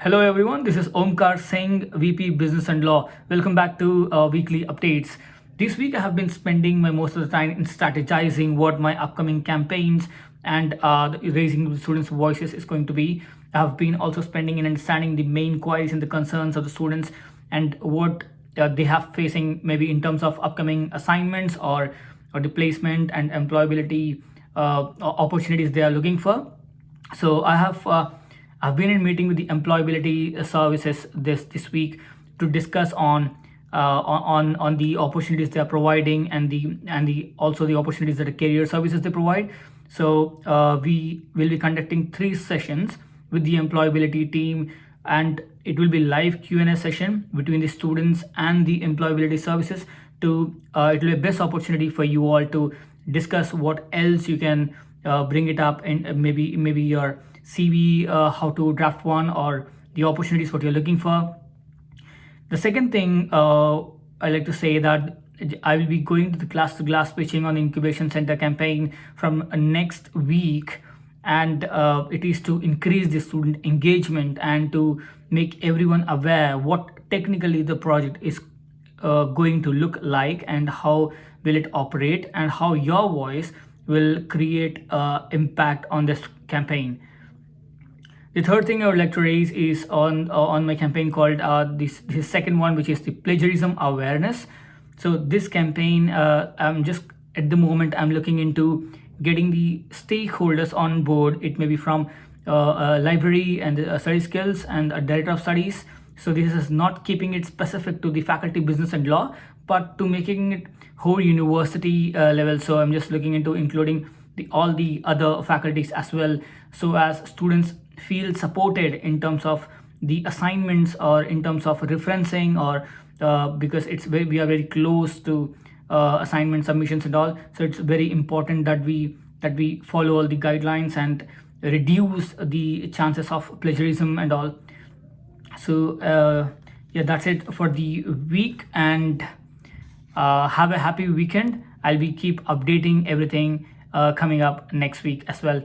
Hello everyone, this is Omkar Singh, VP Business and Law. Welcome back to weekly updates. This week I have been spending my most of the time in strategizing what my upcoming campaigns and raising the students' voices is going to be. I have been also spending in understanding the main queries and the concerns of the students and what they have facing maybe in terms of upcoming assignments or the placement and employability opportunities they are looking for. So I've been in meeting with the employability services this week to discuss on the opportunities they are providing and the also the opportunities that the career services they provide. So we will be conducting 3 sessions with the employability team, and it will be live Q&A session between the students and the employability services. It will be a best opportunity for you all to discuss what else you can bring it up in maybe your CV, how to draft one, or the opportunities what you're looking for. The second thing I like to say that I will be going to the class pitching on the incubation center campaign from next week, and it is to increase the student engagement and to make everyone aware what technically the project is going to look like and how will it operate and how your voice will create impact on this campaign. The third thing I would like to raise is on my campaign called this second one, which is the plagiarism awareness. So this campaign, I'm just at the moment I'm looking into getting the stakeholders on board. It may be from a library and study skills and a director of studies. So this is not keeping it specific to the faculty business and law, but to making it whole university level. So I'm just looking into including all the other faculties as well, so as students feel supported in terms of the assignments or in terms of referencing, or because we are very close to assignment submissions and all. So it's very important that we follow all the guidelines and reduce the chances of plagiarism and all. So yeah, that's it for the week, and have a happy weekend. I'll be keep updating everything coming up next week as well.